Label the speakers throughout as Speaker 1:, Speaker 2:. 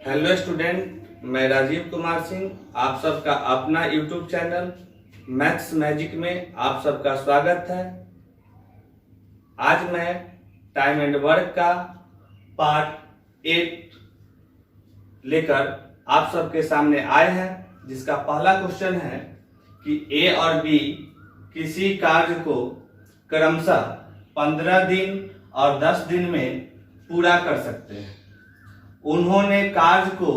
Speaker 1: Hello student, मैं राजीव कुमार सिंह आप सबका अपना यूट्यूब चैनल मैथ्स मैजिक में आप सबका स्वागत है। आज मैं टाइम एंड वर्क का पार्ट 8 लेकर आप सबके सामने आए हैं, जिसका पहला क्वेश्चन है कि ए और बी किसी कार्य को क्रमशः 15 दिन और 10 दिन में पूरा कर सकते हैं। उन्होंने कार्य को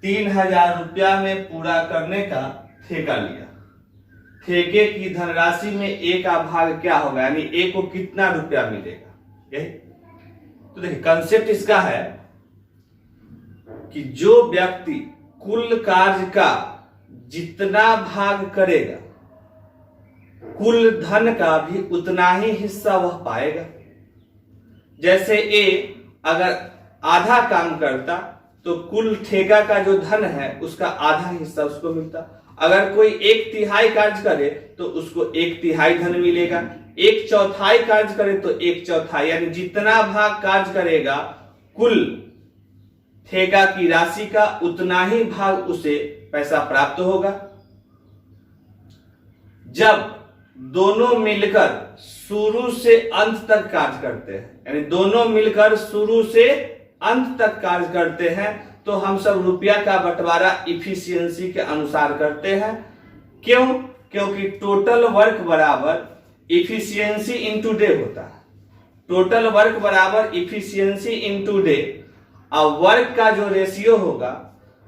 Speaker 1: 3000 रुपया में पूरा करने का ठेका लिया। ठेके की धनराशि में ए का भाग क्या होगा, यानी ए को कितना रुपया मिलेगा। यही तो देखिए, कंसेप्ट इसका है कि जो व्यक्ति कुल कार्य का जितना भाग करेगा, कुल धन का भी उतना ही हिस्सा वह पाएगा। जैसे ए अगर आधा काम करता तो कुल ठेका का जो धन है उसका आधा हिस्सा उसको मिलता। अगर कोई 1/3 कार्य करे तो उसको 1/3 धन मिलेगा। 1/4 कार्य करे तो 1/4, यानी जितना भाग कार्य करेगा कुल ठेका की राशि का उतना ही भाग उसे पैसा प्राप्त होगा। जब दोनों मिलकर शुरू से अंत तक कार्य करते हैं, यानी दोनों मिलकर शुरू से अंत तक कार्य करते हैं, तो हम सब रुपया का बंटवारा इफिशियंसी के अनुसार करते हैं। क्यों? क्योंकि टोटल वर्क बराबर इफिशियंसी इंटू डे होता है। टोटल वर्क बराबर इफिशियंसी इंटू डे, और वर्क का जो रेशियो होगा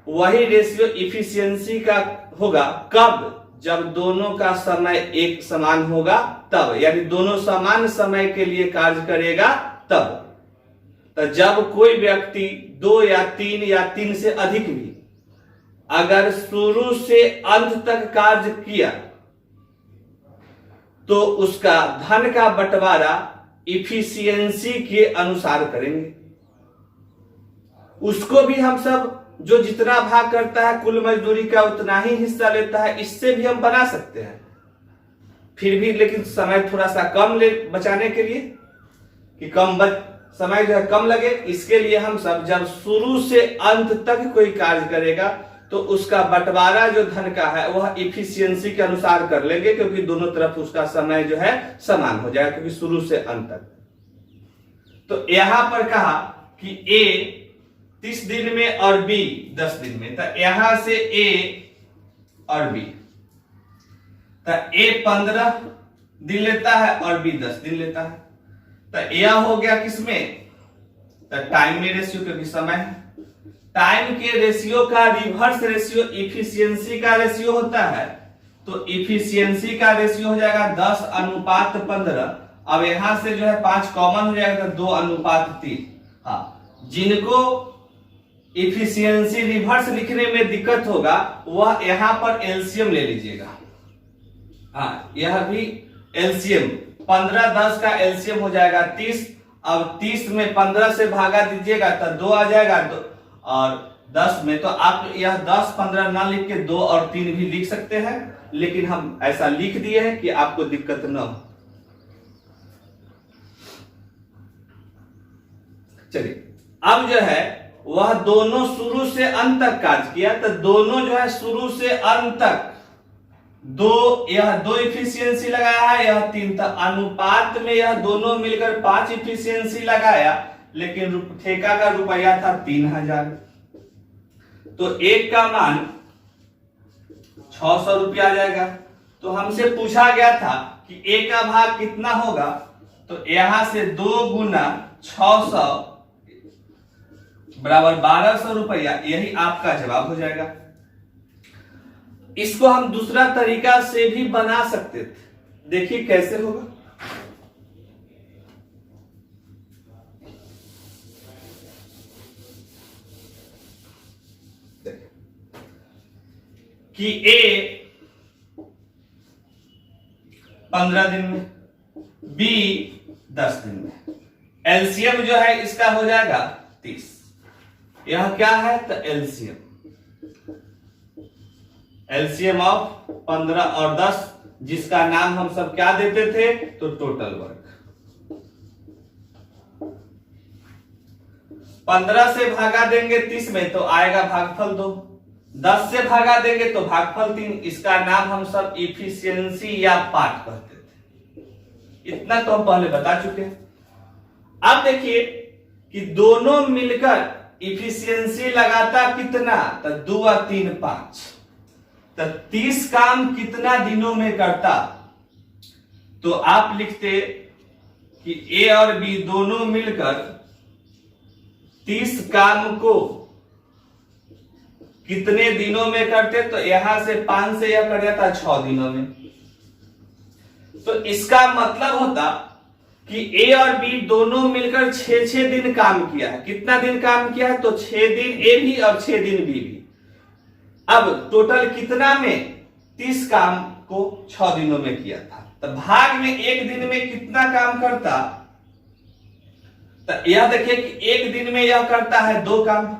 Speaker 1: वही रेशियो इफिशियंसी का होगा। कब? जब दोनों का समय एक समान होगा तब, यानी दोनों समान समय के लिए कार्य करेगा तब। तो जब कोई व्यक्ति 2 या 3 या 3 से अधिक भी अगर शुरू से अंत तक कार्य किया तो उसका धन का बंटवारा इफिशियंसी के अनुसार करेंगे। उसको भी हम सब जो जितना भाग करता है कुल मजदूरी का उतना ही हिस्सा लेता है, इससे भी हम बना सकते हैं। फिर भी लेकिन समय थोड़ा सा कम ले बचाने के लिए कि समय जो है कम लगे, इसके लिए हम सब जब शुरू से अंत तक कोई कार्य करेगा तो उसका बंटवारा जो धन का है वह इफिशियंसी के अनुसार कर लेंगे, क्योंकि दोनों तरफ उसका समय जो है समान हो जाएगा, क्योंकि शुरू से अंत तक। तो यहां पर कहा कि ए 30 दिन में और बी 10 दिन में, तो यहां से ए और बी, तो ए 15 दिन लेता है और बी 10 दिन लेता है। तो यह हो गया किसमें? तो टाइम में रेशियो, क्योंकि समय है। टाइम के रेशियो का रिवर्स रेशियो इफिशियंसी का रेशियो होता है। तो इफिशियंसी का रेशियो हो जाएगा 10:15। अब यहां से जो है 5 कॉमन हो जाएगा तो 2:3। हाँ, जिनको इफिशियंसी रिवर्स लिखने में दिक्कत होगा वह यहां पर एलसीएम ले लीजिएगा। हाँ, यह भी एलसीएम 15-10 का एलसीएम हो जाएगा 30। अब 30 में 15 से भागा दीजिएगा तो 2 आ जाएगा, और 10 में तो आप यह 10-15 ना लिख के 2 और 3 भी लिख सकते हैं, लेकिन हम ऐसा लिख दिए हैं कि आपको दिक्कत न हो। चलिए, अब जो है वह दोनों शुरू से अंत तक कार्य किया, तो दोनों जो है शुरू से अंत तक यह 2 इफिशियंसी लगाया है, यह 3 था। अनुपात में यह दोनों मिलकर 5 इफिशियंसी लगाया, लेकिन ठेका का रुपया था 3000। तो एक का मान 600 रुपया आ जाएगा। तो हमसे पूछा गया था कि ए का भाग कितना होगा, तो यहां से 2 गुना 600 बराबर 1200 रुपया, यही आपका जवाब हो जाएगा। इसको हम दूसरा तरीका से भी बना सकते थे, देखिए कैसे होगा। कि ए 15 दिन में, बी 10 दिन में। एलसीएम जो है इसका हो जाएगा 30। यह क्या है? तो एलसीएम ऑफ 15 और 10, जिसका नाम हम सब क्या देते थे? तो टोटल वर्क। 15 से भागा देंगे 30 में तो आएगा भागफल 2। 10 से भागा देंगे तो भागफल 3। इसका नाम हम सब इफिशियंसी या पाठ कहते थे। इतना तो हम पहले बता चुके हैं। अब देखिए कि दोनों मिलकर इफिशियंसी लगाता कितना, तो 2 और 3 5, तो 30 काम कितना दिनों में करता, तो आप लिखते कि ए और बी दोनों मिलकर 30 काम को कितने दिनों में करते, तो यहां से 5 से यह कर जाता 6 दिनों में। तो इसका मतलब होता कि ए और बी दोनों मिलकर 6 दिन काम किया है। कितना दिन काम किया है, तो 6 दिन ए भी और 6 दिन बी भी। अब टोटल कितना में 30 काम को 6 दिनों में किया था। तो भाग में एक दिन में कितना काम करता, तो यह देखिए कि एक दिन में यह करता है 2 काम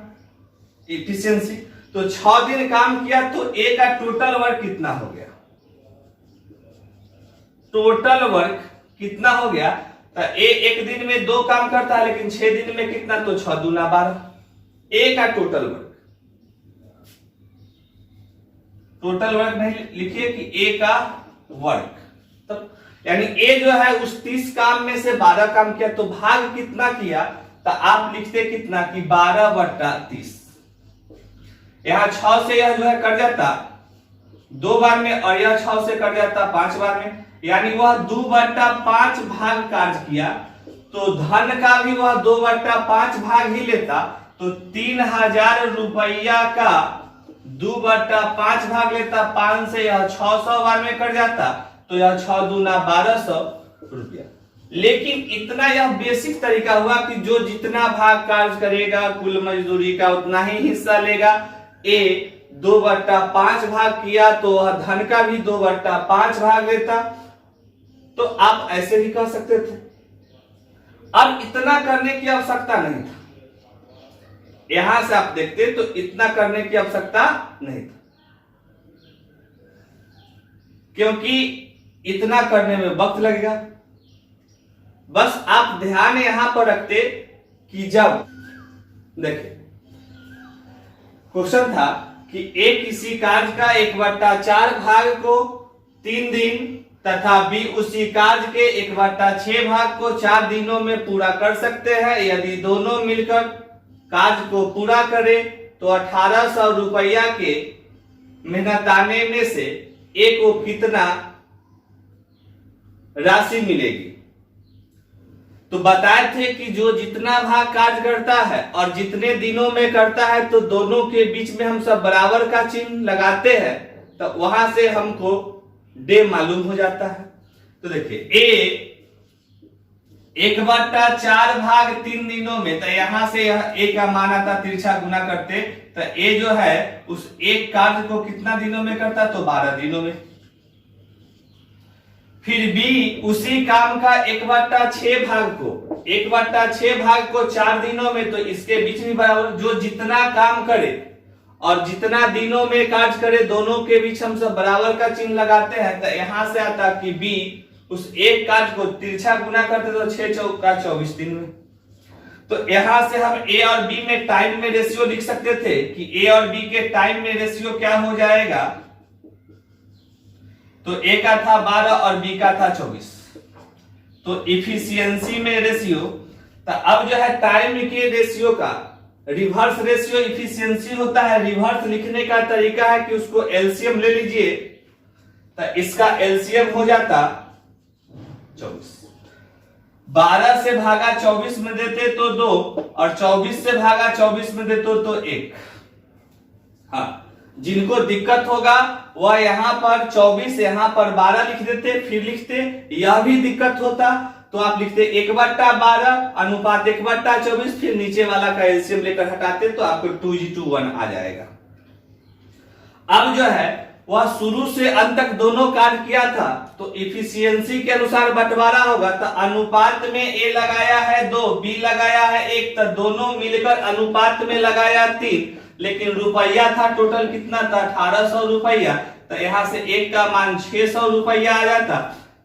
Speaker 1: इफिशियंसी। तो 6 दिन काम किया तो ए का टोटल वर्क कितना हो गया, टोटल वर्क कितना हो गया, तो ए एक दिन में 2 काम करता है लेकिन 6 दिन में कितना, तो 6 दूना 12। ए का टोटल वर्क, टोटल वर्क नहीं लिखिए कि ए का वर्क, तब यानी ए जो है उस 30 काम में से 12 काम किया। तो भाग कितना किया, तो आप लिखते कितना कि 12/30। यहां 6 से यह जो है कट जाता 2 बार में और यह 6 से कट जाता 5 बार में, यानी वह 2/5 भाग कार्य किया। तो धन का भी वह 2/5 भाग ही लेता। तो 3000 रुपया का 2/5 भाग लेता। 5 से यह 600 बार में कट जाता, तो यह 6 दूना 1200 रुपया। लेकिन इतना यह बेसिक तरीका हुआ कि जो जितना भाग कार्य करेगा कुल मजदूरी का उतना ही हिस्सा लेगा। ए 2/5 भाग किया तो वह धन का भी 2/5 भाग लेता। तो आप ऐसे भी कह सकते थे। अब इतना करने की आवश्यकता नहीं था। यहां से आप देखते तो इतना करने की आवश्यकता नहीं था, क्योंकि इतना करने में वक्त लगेगा। बस आप ध्यान यहां पर रखते कि जब देखिए क्वेश्चन था कि ए किसी कार्य का 1/4 भाग को 3 दिन तथा बी उसी कार्य के 1/6 भाग को 4 दिनों में पूरा कर सकते हैं। यदि दोनों मिलकर कार्य को पूरा करे तो 1800 रुपया के मेहनताने में से ए को कितना राशि मिलेगी। तो बताए थे कि जो जितना भाग कार्य करता है और जितने दिनों में करता है तो दोनों के बीच में हम सब बराबर का चिन्ह लगाते हैं, तो वहां से हमको डे मालूम हो जाता है। तो देखिए ए 1/4 भाग 3 दिनों में, तो यहां से यह ए का मान आता, तिरछा गुना करते तो ए जो है उस एक कार्य को कितना दिनों में करता, तो 12 दिनों में। फिर बी उसी काम का 1/6 भाग को 1/6 भाग को 4 दिनों में, तो इसके बीच में बराबर जो जितना काम करे और जितना दिनों में कार्य करे दोनों के बीच हम सब बराबर का चिन्ह लगाते हैं। तो यहां से आता कि बी उस एक कार्य को तिरछा गुना करते तो 6 चौका 24 दिन में। तो यहां से हम ए और बी में टाइम में रेशियो लिख सकते थे कि ए और बी के टाइम में रेशियो क्या हो जाएगा, तो ए का था 12 और बी का था 24। तो इफिशियंसी में रेशियो, तो अब जो है टाइम के रेशियो का रिवर्स रेशियो इफिशियंसी होता है। रिवर्स लिखने का तरीका है कि उसको एलसीएम ले लीजिए, तो इसका एलसीएम हो जाता 24। 12 से भागा 24 में देते तो 2 और 24 से भागा 24 में देते तो 1। हाँ, जिनको दिक्कत होगा वह यहां पर 24 यहां पर 12 लिख देते, फिर लिखते। यह भी दिक्कत होता तो आप लिखते 1/12 अनुपात 1/24, फिर नीचे वाला का एलसीएम लेकर हटाते तो आपको 2:1 आ जाएगा। अब जो है वह शुरू से अंत तक दोनों कार्य किया था, तो इफिशियंसी के अनुसार बंटवारा होगा। तो अनुपात में ए लगाया है 2, बी लगाया है 1, तो दोनों मिलकर अनुपात में लगाया 3, लेकिन रुपया था टोटल कितना था 1800 रुपया। तो यहां से एक का मान 600 रुपया आ जाता।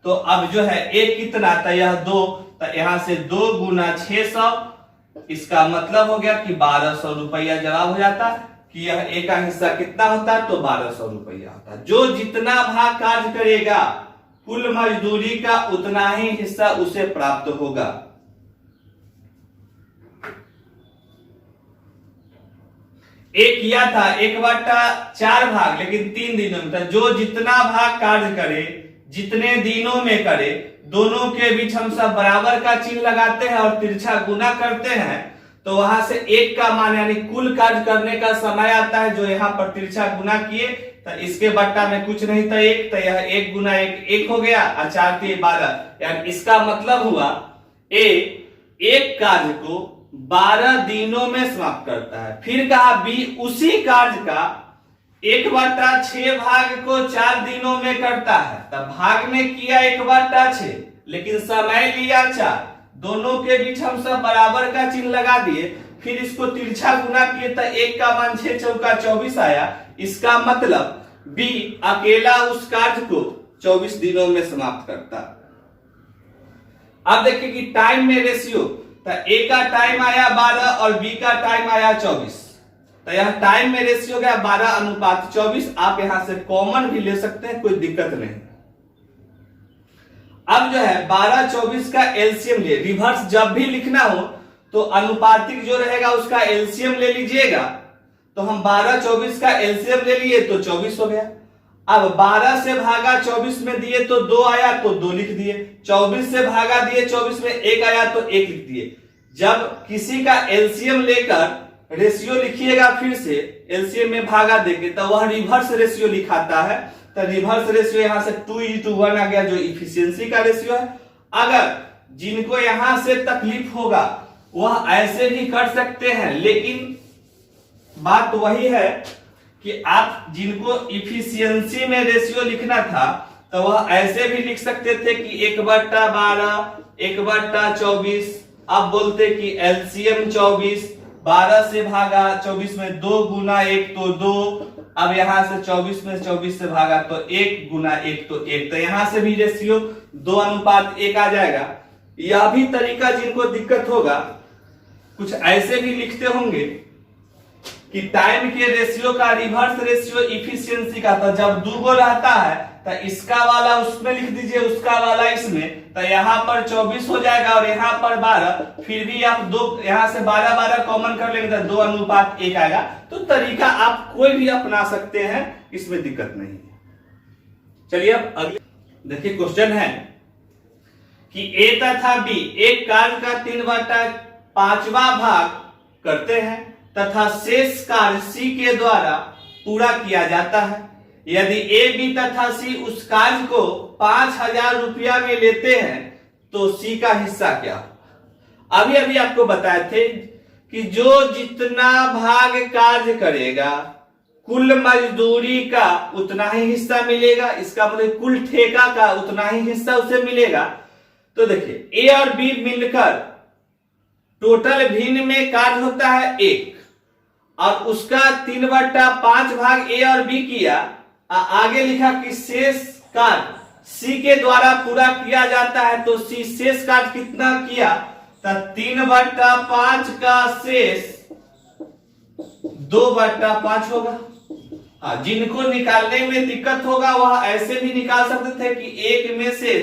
Speaker 1: तो अब जो है एक कितना था, यह 2, तो यहां से 2 गुना 600 इसका मतलब हो गया कि 1200 रुपया जवाब हो जाता कि यह ए का हिस्सा कितना होता है, तो 1200 रुपया होता है। जो जितना भाग कार्य करेगा कुल मजदूरी का उतना ही हिस्सा उसे प्राप्त होगा। एक किया था 1/4 भाग, लेकिन 3 दिनों में था। जो जितना भाग कार्य करे जितने दिनों में करे, दोनों के बीच हम सब बराबर का चिन्ह लगाते हैं और तिरछा गुना करते हैं, तो वहां से एक का मान यानी कुल कार्य करने का समय आता है। जो यहाँ पर तिरछा गुना किए तो इसके बट्टा में कुछ नहीं था 1, तो यह 1 गुना 1 हो गया और 4 × 12, यानी इसका मतलब हुआ ए एक कार्य को 12 दिनों में समाप्त करता है। फिर कहा बी उसी कार्य का 1/6 भाग को 4 दिनों में करता है। तब भाग में किया 1/6 लेकिन समय लिया 4, दोनों के बीच हम सब बराबर का चिन्ह लगा दिए। फिर इसको तिरछा गुना किए तो 1 का मान 6 × 4 = 24 आया। इसका मतलब बी अकेला उस कार्य को 24 दिनों में समाप्त करता। अब देखिए कि टाइम में रेशियो, तो ए का टाइम आया 12 और बी का टाइम आया 24, तो यह टाइम में रेशियो गया 12:24। आप यहां से कॉमन भी ले सकते हैं, कोई दिक्कत नहीं। अब जो है 12-24 का एलसीएम ले, रिवर्स जब भी लिखना हो तो अनुपातिक जो रहेगा उसका एलसीएम ले लीजिएगा। तो हम 12-24 का एलसीएम ले लिए तो 24 हो गया। अब 12 से भागा 24 में दिए तो 2 आया तो 2 लिख दिए, 24 से भागा दिए 24 में 1 आया तो 1 लिख दिए। जब किसी का एलसीएम लेकर रेशियो लिखिएगा फिर से एलसीएम में भागा देंगे तो वह रिवर्स रेशियो लिखाता है। तो रिवर्स रेशियो यहां से 2:1 आ गया, जो इफिशियंसी का रेशियो है। अगर जिनको यहां से तकलीफ होगा वह ऐसे भी कर सकते हैं, लेकिन बात वही है कि आप जिनको इफिशियंसी में रेशियो लिखना था तो वह ऐसे भी लिख सकते थे कि 1/12 1/24। अब बोलते कि एलसीएम 24, 12 से भागा 24 में 2 गुना 1 तो 2। अब यहां से 24 में 24 से भागा तो 1 गुना 1 तो 1, तो यहां से भी रेशियो 2:1 आ जाएगा। यह भी तरीका जिनको दिक्कत होगा कुछ ऐसे भी लिखते होंगे कि टाइम के रेशियो का रिवर्स रेशियो इफिशियंसी का, तो जब 2 गो रहता है तो इसका वाला उसमें लिख दीजिए, उसका वाला इसमें, तो यहाँ पर 24 हो जाएगा और यहाँ पर 12। फिर भी आप 2 यहाँ से 12 कॉमन कर लेंगे तो 2:1 आएगा। तो तरीका आप कोई भी अपना सकते हैं, इसमें दिक्कत नहीं है। चलिए अब अगले देखिए क्वेश्चन है कि ए तथा बी एक कार्य का 3/5वां भाग करते हैं तथा शेष कार्य सी के द्वारा पूरा किया जाता है। यदि ए बी तथा सी उस कार्य को 5000 रुपया में लेते हैं तो सी का हिस्सा क्या? अभी अभी आपको बताए थे कि जो जितना भाग कार्य करेगा कुल मजदूरी का उतना ही हिस्सा मिलेगा। इसका मतलब कुल ठेका का उतना ही हिस्सा उसे मिलेगा। तो देखिए ए और बी मिलकर टोटल भिन्न में कार्य होता है 1 और उसका 3/5 भाग ए और बी किया। आगे लिखा कि शेष कार्य सी के द्वारा पूरा किया जाता है। तो सी शेष कार्य कितना किया? तो 3/5 का शेष 2/5 होगा। जिनको निकालने में दिक्कत होगा वह ऐसे भी निकाल सकते थे कि एक में से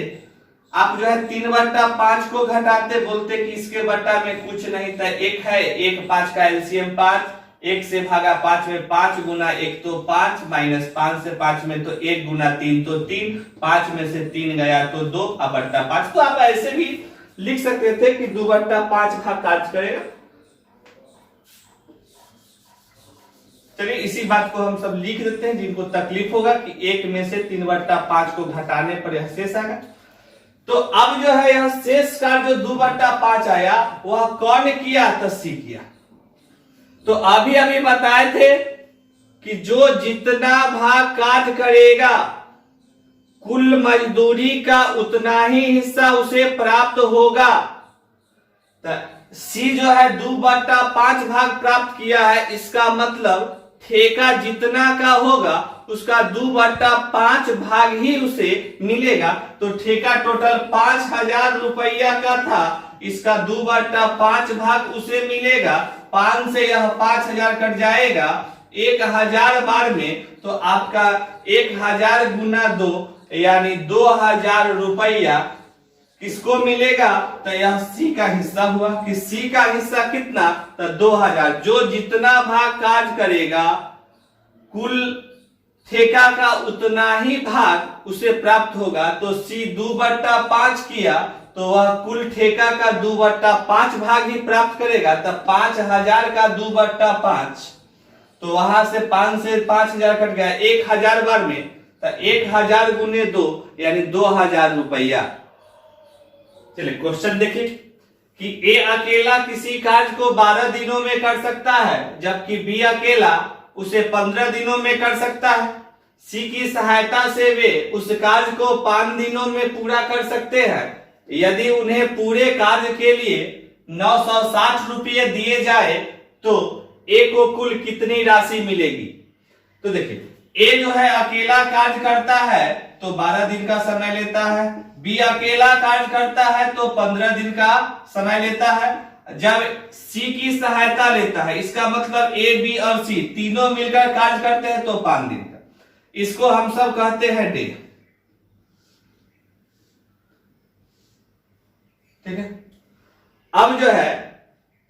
Speaker 1: आप जो है 3/5 को घटाते, बोलते कि इसके बट्टा में कुछ नहीं था, 1 है, 1 5 का एलसीएम 5, 1 से भागा 5 में 5 गुना 1 तो 5 माइनस 5 से 5 में तो 1 गुना 3 तो 3, 5 में से 3 गया तो 2 अब बट्टा 5। तो आप ऐसे भी लिख सकते थे कि 2/5 भाग कार्य करेगा। चलिए इसी बात को हम सब लिख देते हैं, जिनको तकलीफ होगा कि 1 में से 3/5 को घटाने पर यह शेष आएगा। तो अब जो है यह शेष कार्य जो 2/5 आया वह कौन किया? तो सी किया। तो अभी अभी बताए थे कि जो जितना भाग कार्य करेगा कुल मजदूरी का उतना ही हिस्सा उसे प्राप्त होगा। तो सी जो है 2/5 भाग प्राप्त किया है, इसका मतलब ठेका जितना का होगा उसका 2/5 भाग ही उसे मिलेगा। तो ठेका टोटल 5000 रुपया का था, इसका 2/5 भाग उसे मिलेगा। 5 से यह 5000 कट जाएगा 1000 बार में, तो आपका 1000 गुना 2 यानी 2000 रुपया किसको मिलेगा? तो यह सी का हिस्सा हुआ कि सी का हिस्सा कितना? तो 2000। जो जितना भाग कार्य करेगा कुल ठेका का उतना ही भाग उसे प्राप्त होगा। तो सी 2/5 किया तो वह कुल ठेका का 2/5 भाग ही प्राप्त करेगा। तब 5000 का 2/5, तो वहां से 5 से 5000 कट गया 1000 बार में, तो 1000 गुने 2 यानी 2000 रुपया। चलिए क्वेश्चन देखिए कि ए अकेला किसी कार्य को 12 दिनों में कर सकता है, जबकि बी अकेला उसे 15 दिनों में कर सकता है। सी की सहायता से वे उस कार्य को 5 दिनों में पूरा कर सकते हैं। यदि उन्हें पूरे कार्य के लिए 960 रुपये दिए जाए तो ए को कुल कितनी राशि मिलेगी? तो देखिए ए जो है अकेला कार्य करता है तो 12 दिन का समय लेता है, बी अकेला कार्य करता है तो 15 दिन का समय लेता है। जब सी की सहायता लेता है, इसका मतलब ए बी और सी तीनों मिलकर कार्य करते हैं तो 5 दिन का। इसको हम सब कहते हैं डे। ठीक है, अब जो है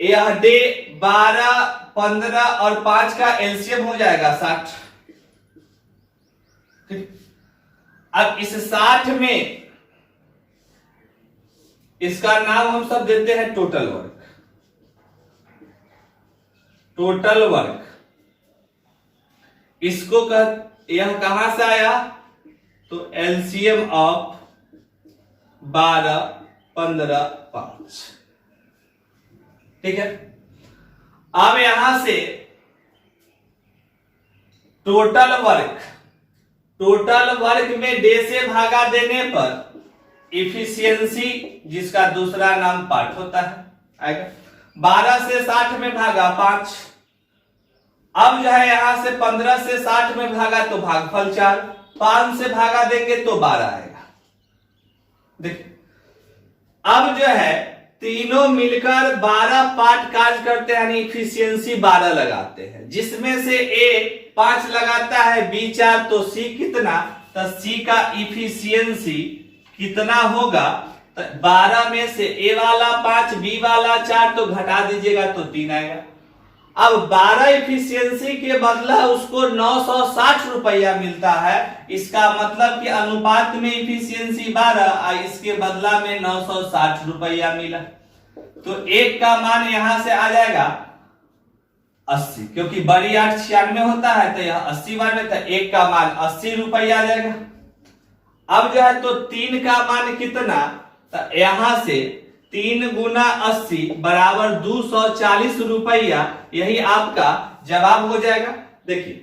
Speaker 1: यह डे 12, 15 और 5 का एलसीएम हो जाएगा 60। ठीक, अब इस 60 में इसका नाम हम सब देते हैं टोटल वर्क। टोटल वर्क इसको यह कहां से आया? तो एलसीएम ऑफ 12, 15, 5। ठीक है, अब यहां से टोटल वर्क में डे से भागा देने पर इफिशियंसी, जिसका दूसरा नाम पार्ट होता है, आएगा। 12 से 60 में भागा 5। अब जो है यहां से 15 से 60 में भागा तो भागफल 4। 5 से भागा देंगे तो 12 आएगा। देखिए अब जो है तीनों मिलकर 12 पार्ट कार्य करते हैं, यानी इफिशियंसी 12 लगाते हैं, जिसमें से ए 5 लगाता है, बी 4, तो सी कितना? तो सी का इफिशियंसी कितना होगा? 12 में से ए वाला 5, बी वाला 4, तो घटा दीजिएगा तो 3 आएगा। अब 12 इफिशियंसी के बदला उसको 960 रुपया मिलता है। इसका मतलब कि अनुपात में इफिशियंसी 12 और इसके बदला में 960 रुपया मिला। तो एक का मान यहां से आ जाएगा 80, क्योंकि बड़ी 8 96 होता है तो यह 80 बार में, तो एक का मान 80 रुपया आ जाएगा। अब जो है तो 3 का मान कितना? तो यहां से 3 गुना 80 बराबर 240 रुपया, यही आपका जवाब हो जाएगा। देखिए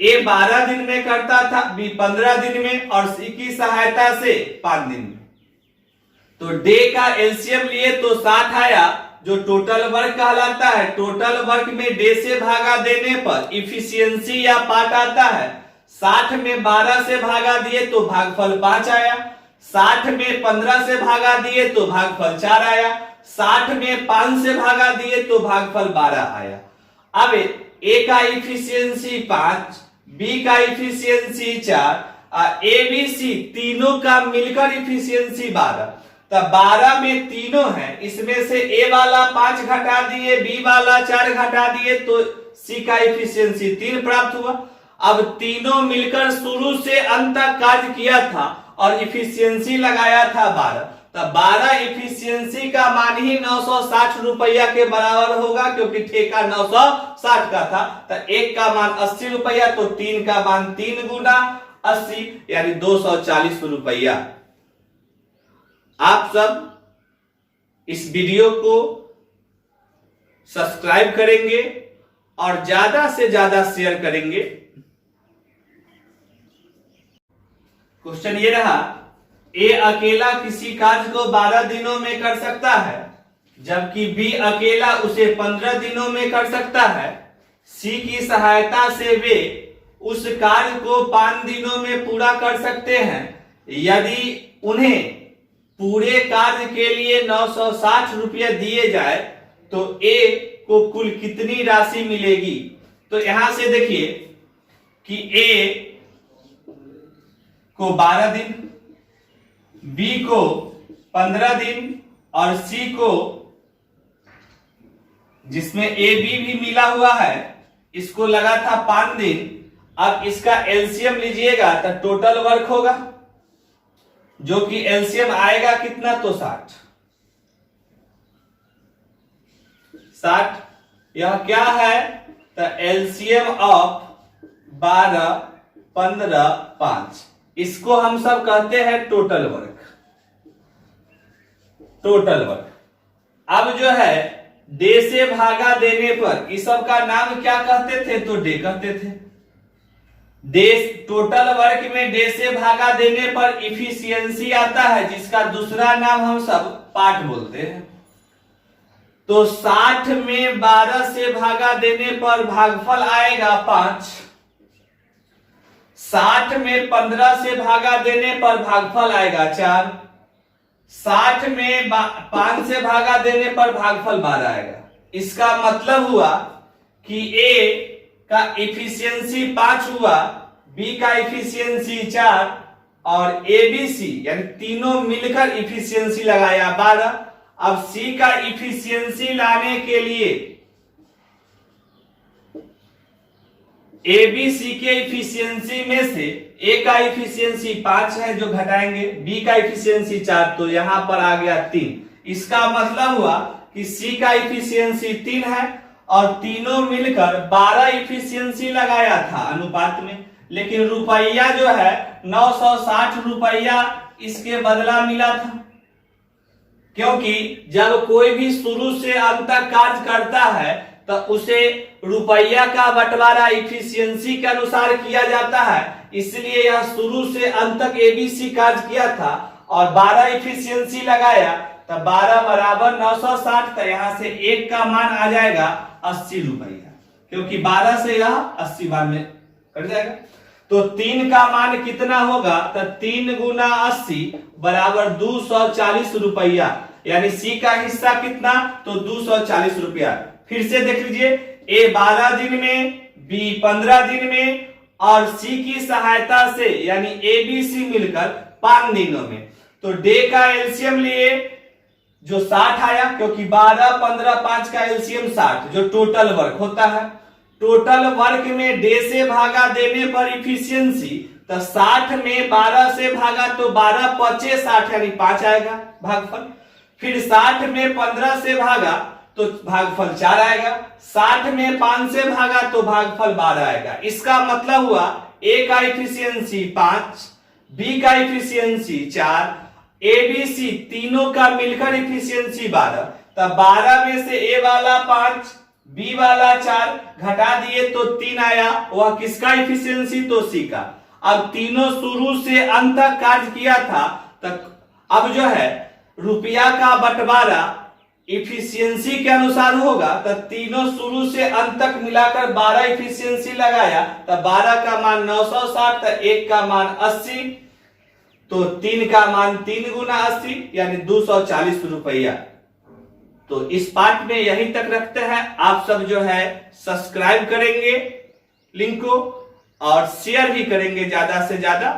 Speaker 1: ए 12 दिन में करता था, बी 15 दिन में और सी की सहायता से 5 दिन में। तो डे का एलसीएम लिए तो 60 आया, जो टोटल वर्क कहलाता है। टोटल वर्क में डे से भागा देने पर इफिशियंसी या पार्ट आता है। 60 में 12 से भागा दिए तो भागफल 5 आया। 60 में 15 से भागा दिए तो भागफल 4 आया। 60 में 5 से भागा दिए तो भागफल 12 आया। अब ए का इफिशियंसी 5, बी का इफिशियंसी 4, ए बी सी तीनों का मिलकर इफिशियंसी 12। तब 12 में तीनों है, इसमें से ए वाला 5 घटा दिए, बी वाला 4 घटा दिए, तो सी का इफिशियंसी 3 प्राप्त हुआ। अब तीनों मिलकर शुरू से अंत तक कार्य किया था और इफिशियंसी लगाया था 12। तब 12 इफिशियंसी का मान ही 960 रुपया के बराबर होगा, क्योंकि ठेका 960 का था। तो एक का मान 80 रुपया, तो 3 का मान 3 गुना 80 यानी 240 रुपया। आप सब इस वीडियो को सब्सक्राइब करेंगे और ज्यादा से ज्यादा शेयर करेंगे। क्वेश्चन ये रहा, ए अकेला किसी कार्य को 12 दिनों में कर सकता है, जबकि बी अकेला उसे 15 दिनों में कर सकता है। सी की सहायता से वे उस कार्य को 5 दिनों में पूरा कर सकते हैं। यदि उन्हें पूरे कार्य के लिए 960 रुपये दिए जाए तो ए को कुल कितनी राशि मिलेगी। तो यहां से देखिए कि ए को 12 दिन, बी को 15 दिन और सी को, जिसमें ए बी भी मिला हुआ है, इसको लगा था 5 दिन। अब इसका एलसीएम लीजिएगा तो टोटल वर्क होगा, जो कि एलसीएम आएगा कितना, तो 60। यह क्या है, तो एलसीएम ऑफ 12, 15, 5, इसको हम सब कहते हैं टोटल वर्क। टोटल वर्क अब जो है डे से भागा देने पर इस सब का नाम क्या कहते थे, तो डे कहते थे। डे टोटल वर्क में डे से भागा देने पर इफिशियंसी आता है, जिसका दूसरा नाम हम सब पार्ट बोलते हैं। तो 60 में 12 से भागा देने पर भागफल आएगा 5। 60 में 15 से भागा देने पर भागफल आएगा 4। 60 में 5 से भागा देने पर भागफल 12 आएगा। इसका मतलब हुआ कि ए का इफिशियंसी 5 हुआ, बी का इफिशियंसी 4 और एबीसी यानी तीनों मिलकर इफिशियंसी लगाया 12। अब सी का इफिशियंसी लाने के लिए एबीसी के इफिशियंसी में से ए का इफिशियंसी 5 है जो घटाएंगे, बी का इफिशियंसी 4, तो यहां पर आ गया 3। इसका मतलब हुआ कि सी का इफिशियंसी 3 है और तीनों मिलकर 12 इफिशियंसी लगाया था अनुपात में, लेकिन रुपया जो है 960 रुपया इसके बदला मिला था। क्योंकि जब कोई भी शुरू से अंत तक कार्य करता है तो उसे रुपया का बंटवारा इफिशियंसी के अनुसार किया जाता है, इसलिए यह शुरू से अंत तक एबीसी कार्य किया था और 12 इफिशियंसी लगाया, तो 12 बराबर 960, तो यहां से एक का मान आ जाएगा 80 रुपया, क्योंकि 12 से यह 80 बार में कट जाएगा। तो 3 का मान कितना होगा, तो 3 गुना 80 बराबर 240 रुपया, यानी सी का हिस्सा कितना, तो 240 रुपया। फिर से देख लीजिए, ए 12 दिन में, बी 15 दिन में और सी की सहायता से यानी ए बी सी मिलकर 5 दिनों में। तो डे का एलसीएम लिए जो 60 आया, क्योंकि 12, 15, 5 का एलसीएम 60 जो टोटल वर्क होता है। टोटल वर्क में डे से भागा देने पर इफिशियंसी, तो 60 में 12 से भागा तो 12 पचे 60 यानी 5 आएगा भागफल। फिर 60 में 15 से भागा तो भागफल 4 आएगा। 60 में 5 से भागा तो भागफल 12 आएगा। इसका मतलब हुआ ए का इफिशियंसी 5, बी का इफिशियंसी 4, ए बी सी तीनों का मिलकर इफिशियंसी 12। तब 12 में से ए वाला 5, बी वाला 4 घटा दिए तो 3 आया, वह किसका इफिशियंसी, तो सी का। अब तीनों शुरू से अंत तक कार्य किया था, तक अब जो है रुपया का बंटवारा इफिशियंसी के अनुसार होगा, तो तीनों शुरू से अंत तक मिलाकर 12 इफिशियंसी लगाया, तो 12 का मान 960, तो 1 का मान 80, तो 3 का मान 3 गुना 80 यानी 240 रुपया। तो इस पार्ट में यहीं तक रखते हैं। आप सब जो है सब्सक्राइब करेंगे लिंक को और शेयर भी करेंगे ज्यादा से ज्यादा।